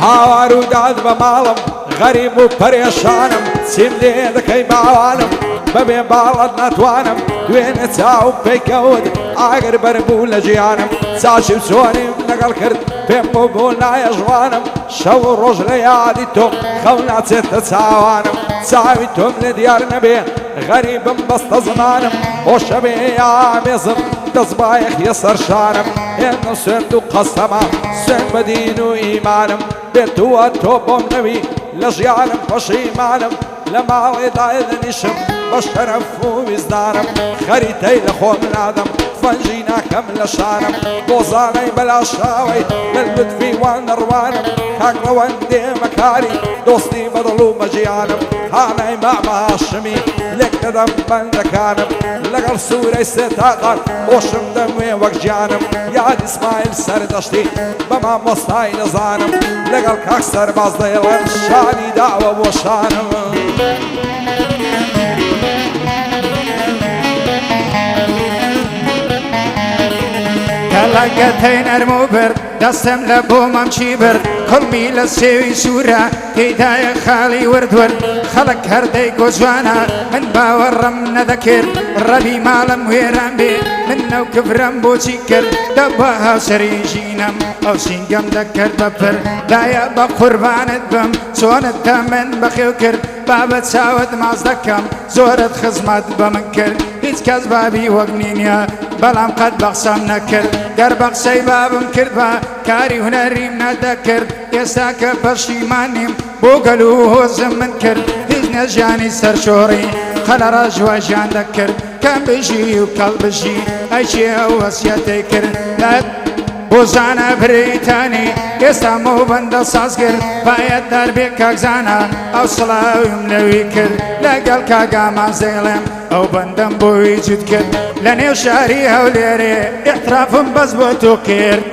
هاوار و داد بە ماڵم غەریب و پەرێشانم چیم لێ دەکەی باوانم بەبێ باڵەت ناتوانم دوێنێ چاو پێیکەوت ئاگەر بەربوو لە ژیانم چاچی و چۆنیم لەگەڵ کرد پێم بۆ نایەژوانم شەو و ڕۆژ لە یادی تۆ خەو ناچێتە چاوانم چاوی تۆم لێ دیار نەبێ غەریبم بەستە زمانم خۆشە بێ یامێزم دەست بایەخیە سەرشانم هێنە سوێند و قەسەما سوێن بە دین و ئیمانم بێتووە تۆ بۆم نەوی لە ژیانم پەشیمانم لە ماڵێدای دەنیشم بە شەرەف و ویزدانم خەریتەی لە خۆم نادەم فەنجی ناکەم لە شانم بۆ زانەی بەلاشاوەی لە لوتفی وان نەڕوانم کاک ڕەوەندێ مەکاری دۆستی بەدڵ و بەژیانم هانای مامە هاشمی لێک دەدەم بەندەکانم لەگەڵ سوورەی سێتاقان خۆشم دەموێ وەک گیانم یاد ئیسمایل سەردەشتی بە مامۆستای نەزانم لەگەڵ کاک سەرباز دەیڵێن شانی داوە بۆ شانم کەڵەکەتەی نەرم و برد دەستم لە بۆ مەمچی برد کڵمی لە سێوی سوورە تێدایە خاڵی وردورد خەڵک هەردەی گۆجوانە من باوەڕم نەدەکرد ڕەبی ماڵم وێران بێ من نەو کفرم بۆچی کرد دەبە هاوسەری ژینم ئەو سینگەم دەکرد بەپر دایە بە قوربانت بم چۆنت تا من بەخێو کرد بابە چاوت ماز دەکەم زۆرت خزمەت بە من کرد هیچ کەس بابی وەک نینە بەڵام قەت بەخسەم نەکرد گەر بە قسەی بابم کرد بە کاری هونەریم نەدەکرد ئێستا کە پەشیمانیم بۆ گەل و هۆزم من کرد هیچ نەژیانی سەرشۆڕی قەلەڕە ژواژیان دەکرد کەم بژی و کەڵ بژی ئەیچێ ئەو وەسیەتەی کرد بۆ زانە بریتانی ئێستا مۆ بەندە ساز کرد باەت دەربێ کاکزانە ئەو سڵاویم لەوی کرد لەگەڵ کاگامان زێڵێم ئەو بەندەم بۆی جوت کرد لە نێو شاری هەولێرێ ئیحترافم بەس بۆ تۆ کرد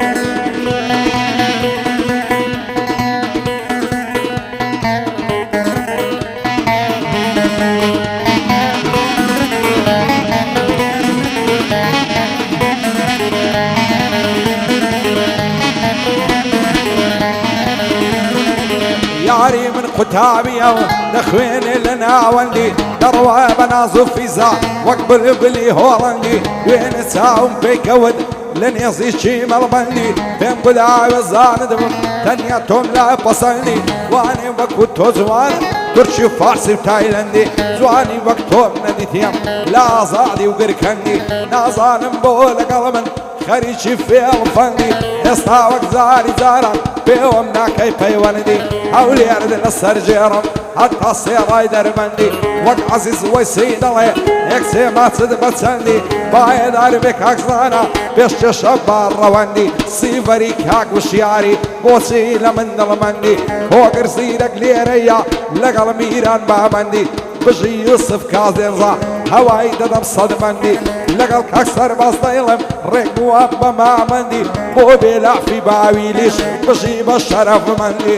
یاری من قوتابیە و دەخوێنێ لە ناوەندی دەڕوا بە ناز و فیزا وەک بلبلی هۆڵەندی دوێنێ چاوم پێیکەوت لە نێزیکی مەڵبەندی پێم گولاوە زاندم تەنیا تۆم لا پەسەندی وانێ وەکو تۆ جوان تورکی و فارسی و تایلەندی جوانی وەک تۆم نەدیتیم لە ئازادی و گرکەندی نازانم بۆ لەگەڵ من خەریکی فێڵ فەندی ئێستا وەک زاری جاران پێوەم ناکەی پەیوەندی هەولێرد لە سەرجێڕم هەتا سێڕای دەربەندی وەک عەزیز وەیسی دەڵێ یەکسێ ماچت بەچەندی باێدار بێ کاکزانە پێشکێشە باڕەوەندی سیڤەری کاک وشیاری بۆچی لە من دڵمەندی کۆگر زیرەک لێرەیە لەگەڵ میران بامەندی بژی یوسف کازێنزا هەوای دەدەم سەدمەندی لەگەڵ کاک سەرباز دەیڵم ڕێک بووە بە مامەندی بۆ بێلافی باویلیش بژی بە شەرەفمەندی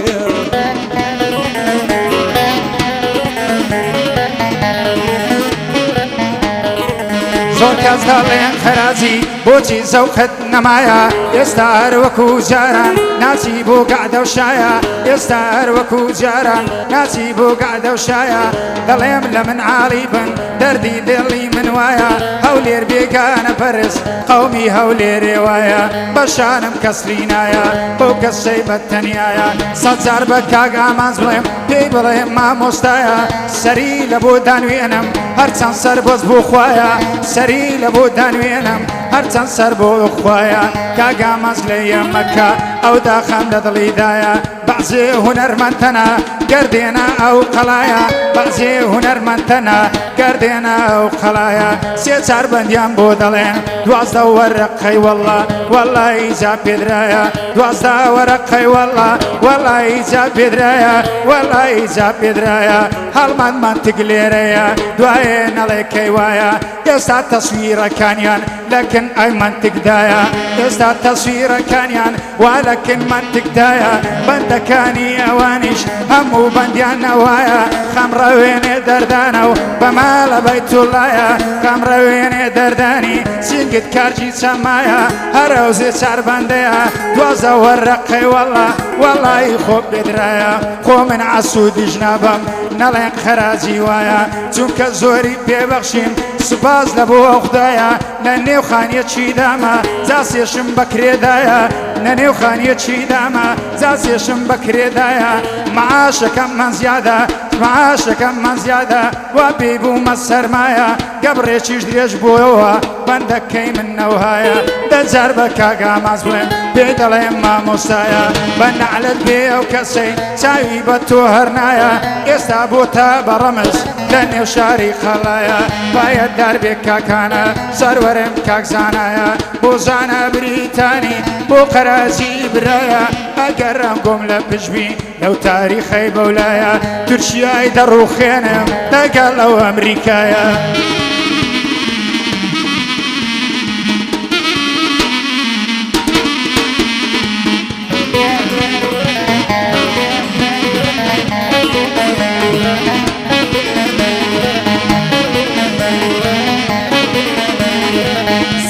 زۆر کەس دەڵێن خەراجی بۆچی زەوقت نەمایە ئێستا هەر وەکو جاران ناچی بۆ گەعدە و شایە ئێستا هەر وەکو جاران ناچی بۆ گەعدە و شایە دەڵێم لە من عاڵی بن دەردی دڵی من وایە هەولێر بێگانە پەرست قەومی هەولێرێ وایە بەشانم کەسری نایە بۆ کەسەی بەتەنیایە سەد جار بە کاک ئامانز بڵێم پێی بڵێم مامۆستایە سەری لە بۆ دانوێنم هەرچەند سەر بۆز بۆ خوایە سەری لە بۆ دانوێنم هەرچەند سەر بۆ خوایە کاک ئامانز لە ئێمەکە ئەو داخەم لە دڵیدایە بەعزێ هونەرمەندتەنە گەردێنە ئەو قەڵایە بەعزێ هونەرمەندتەنە گەردێنە ئەو قەڵایە سێ چار بەندیان بۆ دەڵێن دوازدە وەرەقەی وەڵڵا وەڵڵای جا پێدرایە دوازدە وەرەقەی وەڵڵا وەڵڵای جا پێدرایە وەڵڵای جا پێدرایە هەڵمەندمان تگ لێرەیە دوایێ نەڵێ کەی وایە ئێستا تەسویرەکانیان لكن أي منطق دايا إستا تصوير كانيان ولكن منطق دايا بند كاني أوانيش همو بنديان نوايا خمر ويني دردانو بمال بيت الله خمر ويني درداني سنقد كارجي سمايا هروزي سار بنديا دوازا ورقي والله خوب بدرايا خو من عسود جنابم نلين خرازي وايا چونك زوري ببخشين سپاس لبو خدايا ننيو خانية چي داما زاسيشم بكري دايا ننيو خانية چي داما زاسيشم بكري دايا معاشكم من زيادة معاشكم من زيادة وبيبو مسرمايا قبريشيش دريش بويوها بندكي من نوهايا دزار بكاقا مازبوين بيدلي ما مستايا بنعلت بيو كسي ساوي بتو هرنايا يستابوتا برمز لنيو شاري خلايا بايد دربي كاكانا سرورم كاكزانايا بوزانا بريتاني بو قرازي برايا اقرم قملة بجبي لو تاريخي بولايا ترشياي دروخينم تقلو امريكايا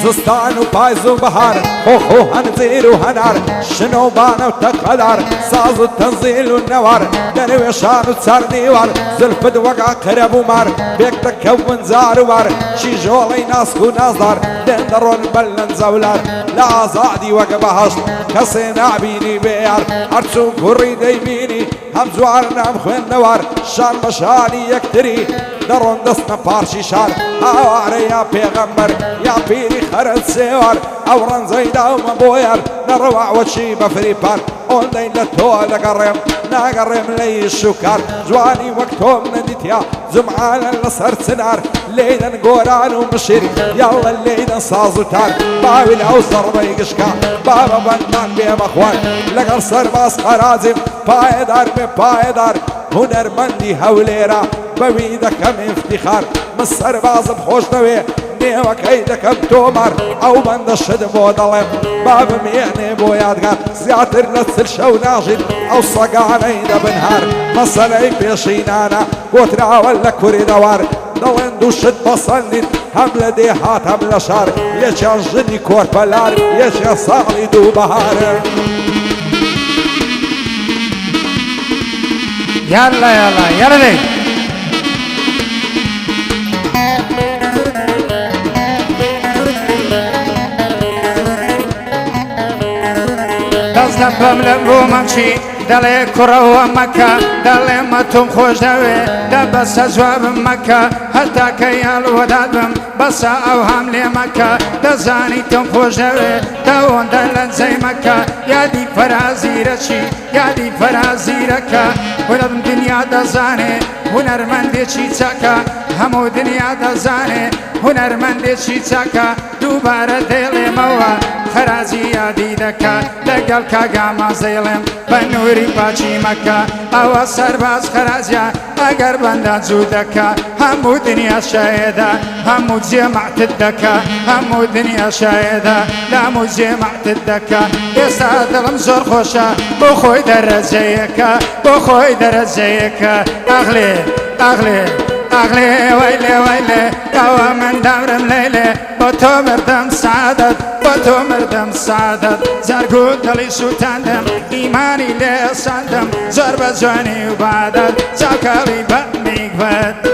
زستان وبايز وبهار خوخو هنزير وهنار شنو بانا وتقدر ساز التنزيل والنوار درويشان وتسار ديوار زلفد وقع قرب ومار بيك تكون زار وار شي جولي ناس ونازدار دندرون بلن زولار لا زادي وقبهشت كسينا بيني بيار ارتسو كوري ديميني هم زوار نام خوين نوار شان بشاني يكتري درون دستنا بارشي شار اواري يا پیغمبر يا بيري خرد سيوار اوران زيدا ومبوير نروع وشي بفريبار اون ليلة تولا قرم ناقرم لي الشكار جواني وقتهم نديتيا زمعانا لصرت سنار ليدا نقوران ومشير يلا ليدا صازوتار باوي الاوسر بيقشكا بابا بنان بيم اخوان لقرصر باس خرازم بايدار ببايدار هنرمندي هوليرا بويدك كم افتخار مصر بازم خوش نوي نيوك هيدكم تومر او بند الشد بودلم باب ميعني بو يادقار زياتر لتسل شو ناجد او صقاني دا بنهار مصلي بيشينانا وتراول لكوري دوار دلن دوشد بصندين هم لدي هات هم لشار يجا جني كور بلار يجا صالي دو بهار يلا لي دستم بملم بو ممشي دلي كرة مكة دلي متوم خوش دوي دبس جواب مكة حتى كيال ودادم بس اوهام لي مكة دزاني توم خوش دوي دون دلن زي مكة يادي فرازي رشي يادي فرازي ركا ولدم دنيا دزاني هنرمندي چي چاكا همو دنيا دزاني هنرمندي چي چاكا دوباره دل موا خرازي يادي دكا لقل كاقا ما زيلم بنوري باچي مكة او سرباز خرازيا اگر بندا زودكا همو دنيا شايدة همو جمعت الدكا همو دنيا شايدة لامو جمعت الدكا يستادلم زور خوشا بخوي درجيكا بخوي درجيكا اغلي ويلي قوى من دمرم ليلي بطو مردم سعادت بطو مردم سعادت زرقود دلي سوتاندم إيماني لي صندم زربة زواني وبعدت زوكالي بطني قفت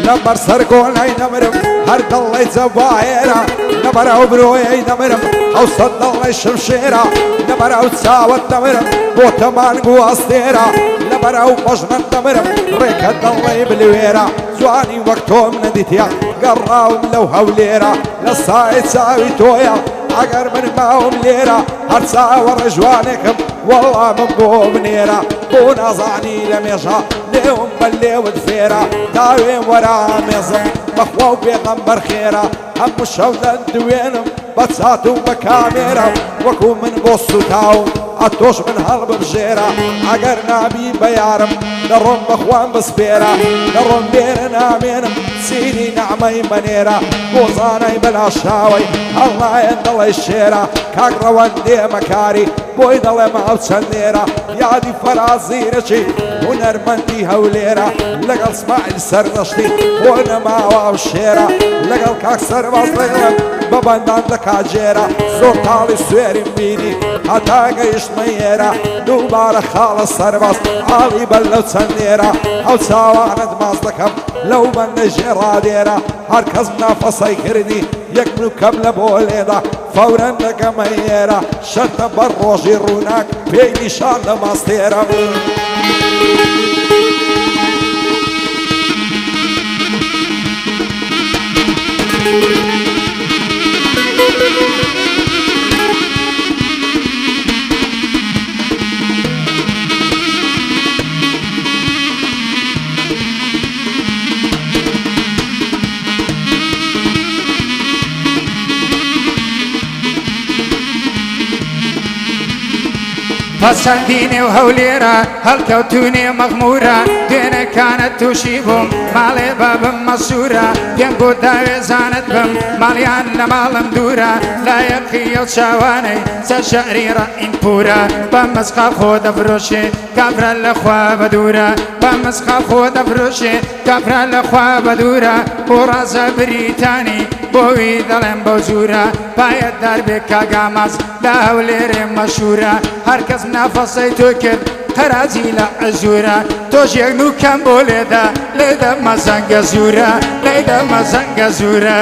لبر سرقون اي نمرم هرد الله يزوايرا نبر عبرو اي نمرم او صد الله الشمشيرا نبر او تساوت نمرم بۆ تەمانگ و ئەستێرە لەبەرە و پەژمەن دەمرم ڕێکە دەڵێ بلوێرە جوانی وەک تۆم نەدیتیا گەڕاوم لەو هەولێرە لە سای چاوی تۆیە ئەگەر من ماوم لێرە هەر چاوەڕێ جوانێکم وەڵا من بۆ بنێرە بۆ نازانی لە مێژە لێوم بە لێوت فێرە داوێن وەرا مێزم بەخوا و پێغەمبەر خێرە هەموو شەو دەدوێنم بە چات و بە کامێرە وەکو من بۆ سوتاوم ئەتۆش من هەڵ ببژێرە ئەگەر نابی بە یارم دەڕۆم بەخوام بسپێرە دەڕۆم بێرە نامێنم سینی نەعمەی بەنێرە بۆ زانای بەلا شاوەی هەڵنایەن دەڵێ شێرە کاک ڕەوەندێ مەکاری بۆی دەڵێ ماو چەندێرە یادی فەرازیرەچی هونەرمەندی هەولێرە لەگەڵ سماعیل سەردەشتی بۆ نەماوە ئەو شێرە لەگەڵ کاک سەرباز لێڵم بە بەندان دەکاجێرە زۆر تاڵی سوێریم بینی هەتا گەیشتمە ئێرە دووبارە خاڵە سەرباز ئاڵی بەر لەو چەندێرە ئەو چاوانت ماز دەکەم لەو بەندە ژێڕادێرە هەر کەس نافەسەی کردی یەک بلوکەم لە بۆ لێدا فەورەن دەکەمە ئێرە شەرتە بەر ڕۆژی ڕووناک پێی نیشان لە ماستێرە پەسەندینێ و هەولێرە هەڵکەوتونێ مەغمورە دوێنەکانت تووشی بووم ماڵێ بابم مەسوورە پێم گوت داوێزانت بم ماڵیان لە ماڵم دوورە لایەقی ئەو چاوانەی چە شەعری ڕەئینپورە بە مەسخا خۆ دەفرۆشێ کافرە لەخوا بە دوورە بە مەسخا خۆ دەفرۆشێ کافرە لەخوا بە دوورە بۆ ڕازە بریتانی بۆوی دەڵێم بەو جوورە پایەت دەربێ کاگاماز لە هەولێرێ مەشهورە هەرکەس نافەسەی تۆ کرد قەراجی لە ئەژوورە تۆش یەک نوکەم بۆ لێدە لێدە مەزەنگە زوورە لێدە مەزەنگە زوورە